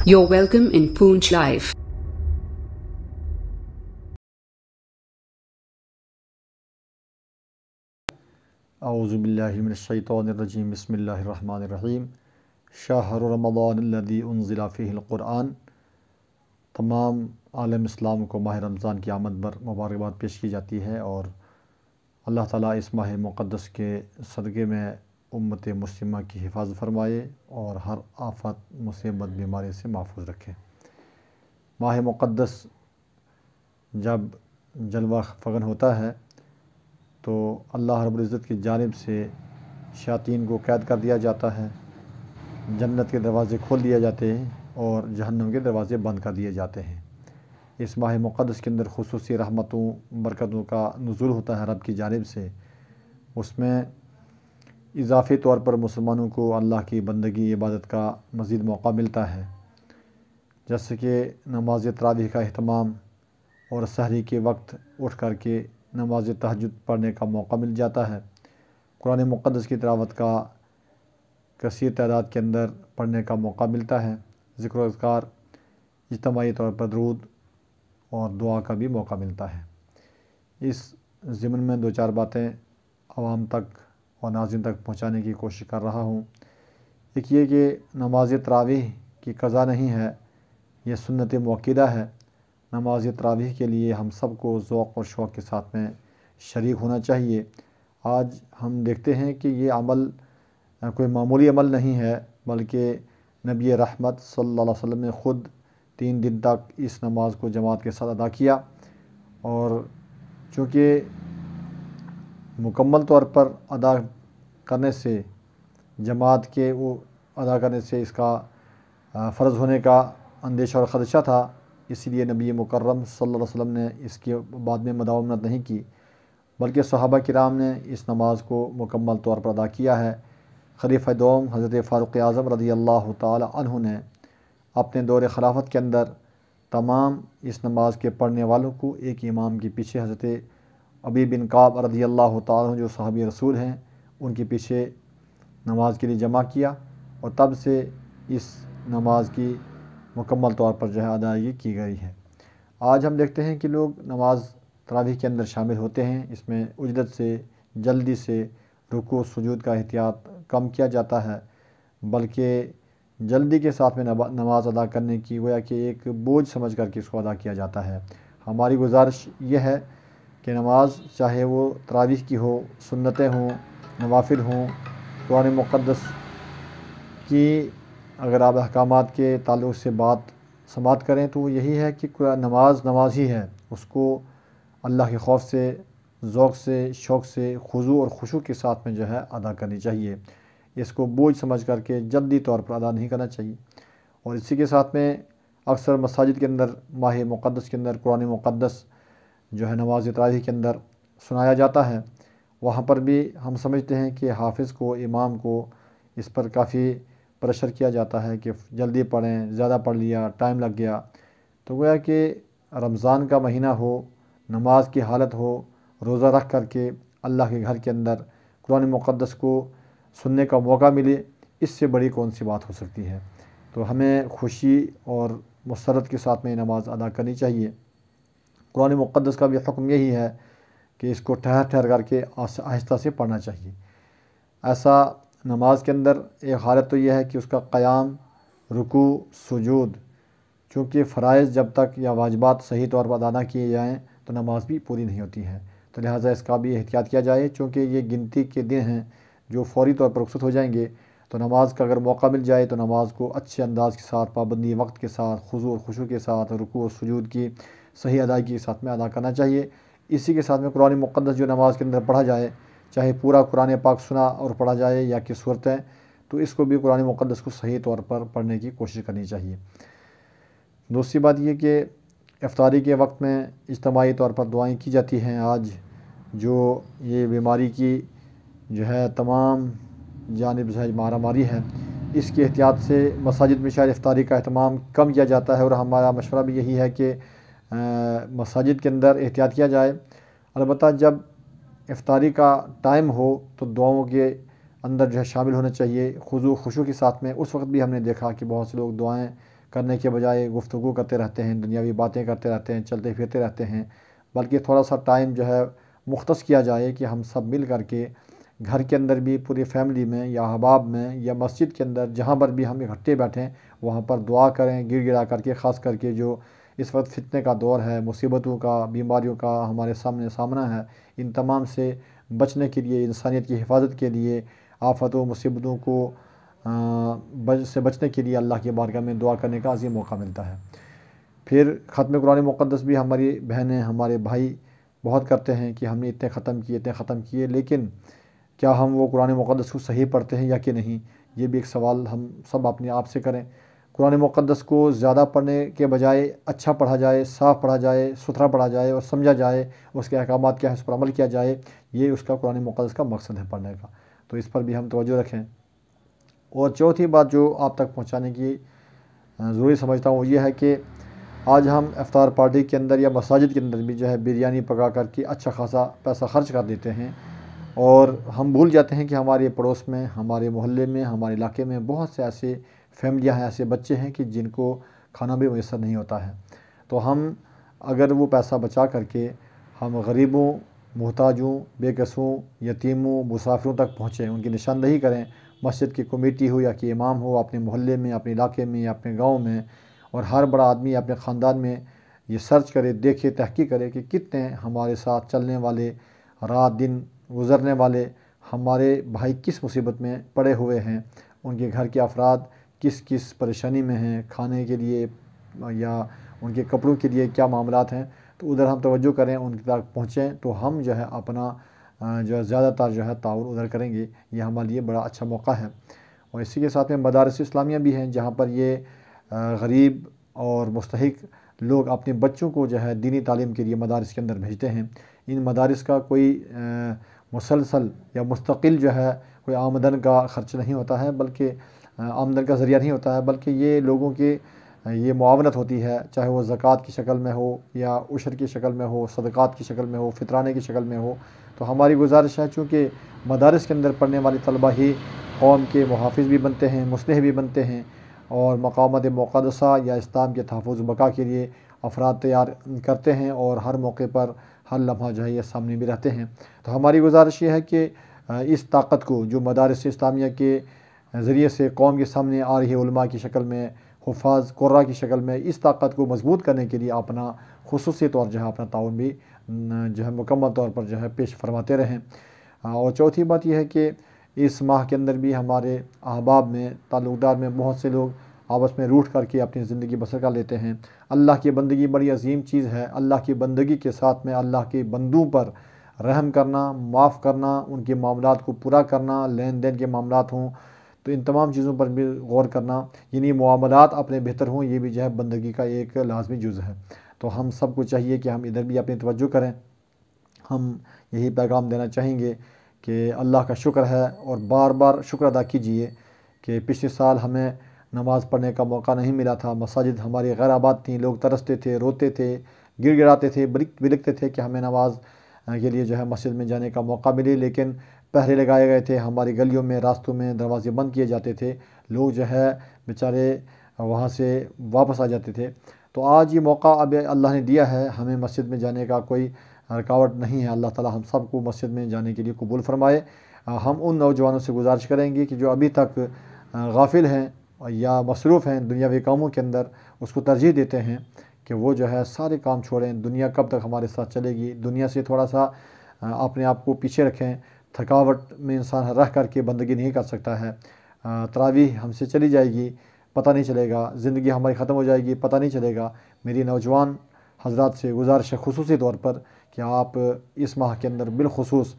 You're welcome in Poonch Live. اعوذ باللہ من الشیطان الرجیم بسم اللہ الرحمن الرحیم شہر رمضان الذی انزل فیہ القرآن۔ تمام عالم اسلام کو ماہ رمضان کی آمد پر مبارکباد پیش کی جاتی ہے، اور اللہ تعالیٰ اس ماہ مقدس کے صدقے میں امت مسلمہ کی حفاظت فرمائے اور ہر آفت مصیبت بیماری سے محفوظ رکھے۔ ماہ مقدس جب جلوہ فغن ہوتا ہے تو اللہ رب العزت کی جانب سے شیاطین کو قید کر دیا جاتا ہے، جنت کے دروازے کھول دیے جاتے ہیں اور جہنم کے دروازے بند کر دیے جاتے ہیں۔ اس ماہ مقدس کے اندر خصوصی رحمتوں برکتوں کا نزول ہوتا ہے رب کی جانب سے۔ اس میں اضافی طور پر مسلمانوں کو اللہ کی بندگی عبادت کا مزید موقع ملتا ہے، جیسے کہ نماز تراویح کا اہتمام اور سحری کے وقت اٹھ کر کے نماز تہجد پڑھنے کا موقع مل جاتا ہے۔ قرآن مقدس کی تلاوت کا کثیر تعداد کے اندر پڑھنے کا موقع ملتا ہے، ذکر و اذکار، اجتماعی طور پر درود اور دعا کا بھی موقع ملتا ہے۔ اس ضمن میں دو چار باتیں عوام تک اور ناظرین تک پہنچانے کی کوشش کر رہا ہوں۔ ایک یہ کہ نماز تراویح کی قضا نہیں ہے، یہ سنت مؤکدہ ہے۔ نماز تراویح کے لیے ہم سب کو ذوق اور شوق کے ساتھ میں شریک ہونا چاہیے۔ آج ہم دیکھتے ہیں کہ یہ عمل کوئی معمولی عمل نہیں ہے، بلکہ نبی رحمت صلی اللہ علیہ وسلم نے خود 3 دن تک اس نماز کو جماعت کے ساتھ ادا کیا، اور چونکہ مکمل طور پر ادا کرنے سے، جماعت کے وہ ادا کرنے سے اس کا فرض ہونے کا اندیشہ اور خدشہ تھا، اسی لیے نبی مکرم صلی اللہ علیہ وسلم نے اس کے بعد میں مداومت نہیں کی، بلکہ صحابہ کرام نے اس نماز کو مکمل طور پر ادا کیا ہے۔ خلیفہ دوم حضرت فاروق اعظم رضی اللہ تعالی عنہ نے اپنے دور خلافت کے اندر تمام اس نماز کے پڑھنے والوں کو ایک امام کے پیچھے حضرت ابی بن کعب رضی اللہ تعالی عنہ جو صحابی رسول ہیں ان کے پیچھے نماز کے لیے جمع کیا، اور تب سے اس نماز کی مکمل طور پر جو ہے ادائیگی کی گئی ہے۔ آج ہم دیکھتے ہیں کہ لوگ نماز تراویح کے اندر شامل ہوتے ہیں، اس میں عجلت سے، جلدی سے رکوع و سجود کا احتیاط کم کیا جاتا ہے، بلکہ جلدی کے ساتھ میں نماز ادا کرنے کی گویا کہ ایک بوجھ سمجھ کر کے اس کو ادا کیا جاتا ہے۔ ہماری گزارش یہ ہے کہ نماز چاہے وہ تراویح کی ہو، سنتیں ہوں، نوافل ہوں، قرآن مقدس کی اگر آپ احکامات کے تعلق سے سماعت کریں تو وہ یہی ہے کہ نماز ہی ہے، اس کو اللہ کے خوف سے، ذوق سے، شوق سے، خضوع اور خشوع کے ساتھ میں جو ہے ادا کرنی چاہیے۔ اس کو بوجھ سمجھ کر کے جلدی طور پر ادا نہیں کرنا چاہیے۔ اور اسی کے ساتھ میں اکثر مساجد کے اندر ماہ مقدس کے اندر قرآن مقدس جو ہے نماز تراویح کے اندر سنایا جاتا ہے، وہاں پر بھی ہم سمجھتے ہیں کہ حافظ کو، امام کو اس پر کافی پریشر کیا جاتا ہے کہ جلدی پڑھیں، زیادہ پڑھ لیا، ٹائم لگ گیا۔ تو گویا کہ رمضان کا مہینہ ہو، نماز کی حالت ہو، روزہ رکھ کر کے اللہ کے گھر کے اندر قرآن مقدس کو سننے کا موقع ملے، اس سے بڑی کون سی بات ہو سکتی ہے۔ تو ہمیں خوشی اور مسرت کے ساتھ میں نماز ادا کرنی چاہیے۔ قرآن مقدس کا بھی حکم یہی ہے کہ اس کو ٹھہر ٹھہر کر کے آہستہ سے پڑھنا چاہیے۔ ایسا نماز کے اندر ایک حالت تو یہ ہے کہ اس کا قیام، رکوع، سجود، چونکہ فرائض جب تک یا واجبات صحیح طور پر ادا نہ کیے جائیں تو نماز بھی پوری نہیں ہوتی ہے، تو لہٰذا اس کا بھی احتیاط کیا جائے، چونکہ یہ گنتی کے دن ہیں جو فوری طور پر رخصت ہو جائیں گے۔ تو نماز کا اگر موقع مل جائے تو نماز کو اچھے انداز کے ساتھ، پابندی وقت کے ساتھ، خضوع اور خشوع کے ساتھ، رکوع اور سجود کی صحیح ادائیگی کے ساتھ میں ادا کرنا چاہیے۔ اسی کے ساتھ میں قرآن مقدس جو نماز کے اندر پڑھا جائے، چاہے پورا قرآن پاک سنا اور پڑھا جائے یا کہ صورتیں، تو اس کو بھی قرآن مقدس کو صحیح طور پر پڑھنے کی کوشش کرنی چاہیے۔ دوسری بات یہ کہ افطاری کے وقت میں اجتماعی طور پر دعائیں کی جاتی ہیں۔ آج جو یہ بیماری کی جو ہے تمام جانب سے مارا ماری ہے، اس کی احتیاط سے مساجد میں شاید افطاری کا اہتمام کم کیا جاتا ہے، اور ہمارا مشورہ بھی یہی ہے کہ مساجد کے اندر احتیاط کیا جائے۔ البتہ جب افطاری کا ٹائم ہو تو دعاؤں کے اندر جو ہے شامل ہونا چاہیے خضوع خشوع کے ساتھ میں۔ اس وقت بھی ہم نے دیکھا کہ بہت سے لوگ دعائیں کرنے کے بجائے گفتگو کرتے رہتے ہیں، دنیاوی باتیں کرتے رہتے ہیں، چلتے پھرتے رہتے ہیں، بلکہ تھوڑا سا ٹائم جو ہے مختص کیا جائے کہ ہم سب مل کر کے گھر کے اندر بھی، پوری فیملی میں یا احباب میں یا مسجد کے اندر جہاں پر بھی ہم اکٹھے بیٹھیں وہاں پر دعا کریں گڑ گڑا کر کے، خاص کر کے جو اس وقت فتنے کا دور ہے، مصیبتوں کا، بیماریوں کا ہمارے سامنا ہے، ان تمام سے بچنے کے لیے، انسانیت کی حفاظت کے لیے، آفت و مصیبتوں کو سے بچنے کے لیے اللہ کی بارگاہ میں دعا کرنے کا عظیم موقع ملتا ہے۔ پھر ختم قرآن مقدس بھی ہماری بہنیں، ہمارے بھائی بہت کرتے ہیں کہ ہم نے اتنے ختم کیے، لیکن کیا ہم وہ قرآن مقدس کو صحیح پڑھتے ہیں یا کہ نہیں؟ یہ بھی ایک سوال ہم سب اپنے آپ سے کریں۔ قرآن مقدس کو زیادہ پڑھنے کے بجائے اچھا پڑھا جائے، صاف پڑھا جائے، ستھرا پڑھا جائے اور سمجھا جائے، اس کے احکامات کیا ہیں اس پر عمل کیا جائے، یہ اس کا قرآن مقدس کا مقصد ہے پڑھنے کا، تو اس پر بھی ہم توجہ رکھیں۔ اور چوتھی بات جو آپ تک پہنچانے کی ضروری سمجھتا ہوں وہ یہ ہے کہ آج ہم افطار پارٹی کے اندر یا مساجد کے اندر بھی جو ہے بریانی پکا کر کے اچھا خاصا پیسہ خرچ کر دیتے ہیں، اور ہم بھول جاتے ہیں کہ ہمارے پڑوس میں، ہمارے محلے میں، ہمارے علاقے میں بہت سے ایسے فیملیاں ہیں، ایسے بچے ہیں کہ جن کو کھانا بھی میسر نہیں ہوتا ہے۔ تو ہم اگر وہ پیسہ بچا کر کے ہم غریبوں، محتاجوں، بے کسوں، یتیموں، مسافروں تک پہنچیں، ان کی نشاندہی کریں، مسجد کی کمیٹی ہو یا کہ امام ہو، اپنے محلے میں، اپنے علاقے میں یا اپنے گاؤں میں، اور ہر بڑا آدمی اپنے خاندان میں یہ سرچ کرے، دیکھے، تحقیق کرے کہ کتنے ہمارے ساتھ چلنے والے، رات دن گزرنے والے ہمارے بھائی کس مصیبت میں پڑے ہوئے ہیں، ان کے گھر کے افراد کس کس پریشانی میں ہیں، کھانے کے لیے یا ان کے کپڑوں کے لیے کیا معاملات ہیں، تو ادھر ہم توجہ کریں، ان تک پہنچیں، تو ہم جو ہے اپنا جو ہے زیادہ تر جو ہے تعاون ادھر کریں گے، یہ ہمارے لیے بڑا اچھا موقع ہے۔ اور اسی کے ساتھ میں مدارس اسلامیہ بھی ہیں جہاں پر یہ غریب اور مستحق لوگ اپنے بچوں کو جو ہے دینی تعلیم کے لیے مدارس کے اندر بھیجتے ہیں۔ ان مدارس کا کوئی مسلسل یا مستقل جو ہے کوئی آمدن کا خرچ نہیں ہوتا ہے، بلکہ آمدن کا ذریعہ نہیں ہوتا ہے، بلکہ یہ لوگوں کی یہ معاونت ہوتی ہے، چاہے وہ زکوٰۃ کی شکل میں ہو یا عشر کی شکل میں ہو، صدقات کی شکل میں ہو، فطرانے کی شکل میں ہو۔ تو ہماری گزارش ہے، چونکہ مدارس کے اندر پڑھنے والے طلبہ ہی قوم کے محافظ بھی بنتے ہیں، مصلح بھی بنتے ہیں، اور مقامات مقدسہ یا اسلام کے تحفظ و بقا کے لیے افراد تیار کرتے ہیں، اور ہر موقع پر ہر لمحہ جو ہے یہ سامنے بھی رہتے ہیں۔ تو ہماری گزارش یہ ہے کہ اس طاقت کو جو مدارس اسلامیہ کے ذریعے سے قوم کے سامنے آ رہی علماء کی شکل میں، حفاظ قرہ کی شکل میں، اس طاقت کو مضبوط کرنے کے لیے اپنا خصوصی طور جو ہے اپنا تعاون بھی جو ہے مکمل طور پر جو ہے پیش فرماتے رہیں۔ اور چوتھی بات یہ ہے کہ اس ماہ کے اندر بھی ہمارے احباب میں، تعلق دار میں بہت سے لوگ آپس میں روٹھ کر کے اپنی زندگی بسر کر لیتے ہیں۔ اللہ کی بندگی بڑی عظیم چیز ہے، اللہ کی بندگی کے ساتھ میں اللہ کے بندوں پر رحم کرنا، معاف کرنا، ان کے معاملات کو پورا کرنا، لین دین کے معاملات ہوں تو ان تمام چیزوں پر بھی غور کرنا، یعنی معاملات اپنے بہتر ہوں، یہ بھی جو ہے بندگی کا ایک لازمی جز ہے۔ تو ہم سب کو چاہیے کہ ہم ادھر بھی اپنی توجہ کریں۔ ہم یہی پیغام دینا چاہیں گے کہ اللہ کا شکر ہے، اور بار بار شکر ادا کیجئے کہ پچھلے سال ہمیں نماز پڑھنے کا موقع نہیں ملا تھا، مساجد ہماری غیر آباد تھیں، لوگ ترستے تھے، روتے تھے، گڑ گڑاتے تھے، بلکتے تھے کہ ہمیں نماز کے لیے جو ہے مسجد میں جانے کا موقع ملے، لیکن پہرے لگائے گئے تھے، ہماری گلیوں میں، راستوں میں دروازے بند کیے جاتے تھے، لوگ جو ہے بیچارے وہاں سے واپس آ جاتے تھے۔ تو آج یہ موقع اب اللہ نے دیا ہے، ہمیں مسجد میں جانے کا کوئی رکاوٹ نہیں ہے۔ اللہ تعالی ہم سب کو مسجد میں جانے کے لیے قبول فرمائے۔ ہم ان نوجوانوں سے گزارش کریں گے کہ جو ابھی تک غافل ہیں یا مصروف ہیں دنیاوی کاموں کے اندر، اس کو ترجیح دیتے ہیں کہ وہ جو ہے سارے کام چھوڑیں، دنیا کب تک ہمارے ساتھ چلے گی، دنیا سے تھوڑا سا اپنے آپ کو پیچھے رکھیں، تھکاوٹ میں انسان رہ کر کے بندگی نہیں کر سکتا ہے۔ تراویح ہم سے چلی جائے گی، پتہ نہیں چلے گا، زندگی ہماری ختم ہو جائے گی، پتہ نہیں چلے گا۔ میری نوجوان حضرات سے گزارش ہے خصوصی طور پر کہ آپ اس ماہ کے اندر بالخصوص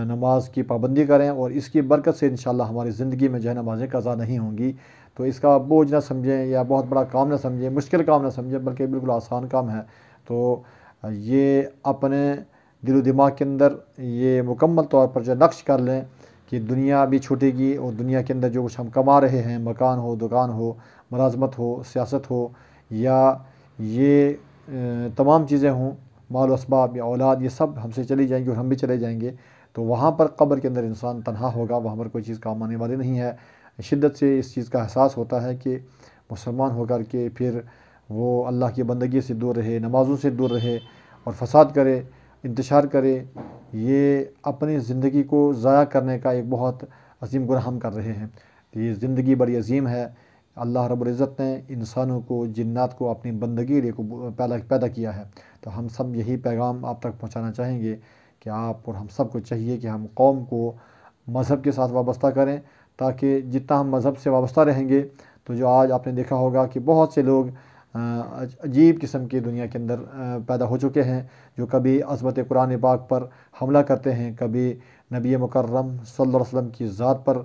نماز کی پابندی کریں، اور اس کی برکت سے انشاءاللہ ہماری زندگی میں جو ہے نمازیں قضا نہیں ہوں گی۔ تو اس کا بوجھ نہ سمجھیں یا بہت بڑا کام نہ سمجھیں، مشکل کام نہ سمجھیں، بلکہ بالکل آسان کام ہے۔ تو یہ اپنے دل و دماغ کے اندر یہ مکمل طور پر جو نقش کر لیں کہ دنیا بھی چھوٹے گی، اور دنیا کے اندر جو کچھ ہم کما رہے ہیں، مکان ہو، دکان ہو، ملازمت ہو، سیاست ہو، یا یہ تمام چیزیں ہوں، مال و اسباب یا اولاد، یہ سب ہم سے چلی جائیں گی اور ہم بھی چلے جائیں گے۔ تو وہاں پر قبر کے اندر انسان تنہا ہوگا، وہاں پر کوئی چیز کام آنے والی نہیں ہے۔ شدت سے اس چیز کا احساس ہوتا ہے کہ مسلمان ہو کر کے پھر وہ اللہ کی بندگی سے دور رہے، نمازوں سے دور رہے اور فساد کرے، انتشار کرے، یہ اپنی زندگی کو ضائع کرنے کا ایک بہت عظیم گناہ ہم کر رہے ہیں۔ یہ زندگی بڑی عظیم ہے۔ اللہ رب العزت نے انسانوں کو، جنات کو اپنی بندگی کے لیے پیدا کیا ہے۔ تو ہم سب یہی پیغام آپ تک پہنچانا چاہیں گے کہ آپ اور ہم سب کو چاہیے کہ ہم قوم کو مذہب کے ساتھ وابستہ کریں، تاکہ جتنا ہم مذہب سے وابستہ رہیں گے تو جو آج آپ نے دیکھا ہوگا کہ بہت سے لوگ عجیب قسم کی دنیا کے اندر پیدا ہو چکے ہیں، جو کبھی عظمت قرآن پاک پر حملہ کرتے ہیں، کبھی نبی مکرم صلی اللہ علیہ وسلم کی ذات پر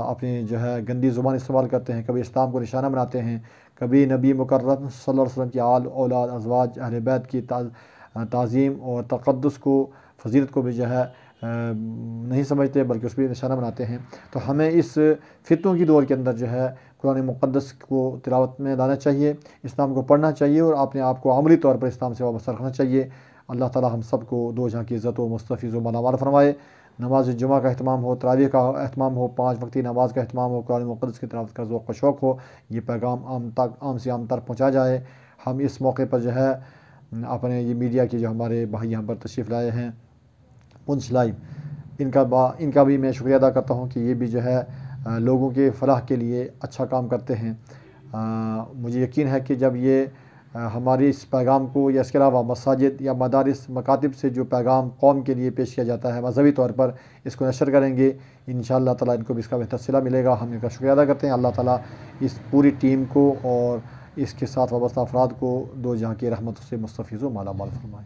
اپنی جو ہے گندی زبان استعمال کرتے ہیں، کبھی اسلام کو نشانہ بناتے ہیں، کبھی نبی مکرم صلی اللہ علیہ وسلم کی آل اولاد ازواج اہل بیت کی تعظیم اور تقدس کو، فضیلت کو بھی جو ہے نہیں سمجھتے، بلکہ اس پہ نشانہ بناتے ہیں۔ تو ہمیں اس فتنوں کی دور کے اندر جو ہے قرآن مقدس کو تلاوت میں لانا چاہیے، اسلام کو پڑھنا چاہیے اور اپنے آپ کو عملی طور پر اسلام سے وابستہ رکھنا چاہیے۔ اللہ تعالی ہم سب کو دو جہاں کی عزت و مستفیض و مالامال فرمائے۔ نماز جمعہ کا اہتمام ہو، تراویح کا اہتمام ہو، 5 وقتی نماز کا اہتمام ہو، قرآن مقدس کی تلاوت کا ذوق و شوق ہو، یہ پیغام عام سے عام تک پہنچا جائے۔ ہم اس موقع پر جو ہے اپنے یہ میڈیا کے جو ہمارے بھائی یہاں پر تشریف لائے ہیں، پونچھ لائیو، ان کا بھی میں شکریہ ادا کرتا ہوں کہ یہ بھی جو ہے لوگوں کے فلاح کے لیے اچھا کام کرتے ہیں۔ مجھے یقین ہے کہ جب یہ ہماری اس پیغام کو یا اس کے علاوہ مساجد یا مدارس مکاتب سے جو پیغام قوم کے لیے پیش کیا جاتا ہے مذہبی طور پر، اس کو نشر کریں گے، انشاءاللہ تعالیٰ ان کو بھی اس کا بہتر صلہ ملے گا۔ ہم ان کا شکریہ ادا کرتے ہیں۔ اللہ تعالیٰ اس پوری ٹیم کو اور اس کے ساتھ وابستہ افراد کو دو جہاں کی رحمت سے مستفیض و مالا مال فرمائے۔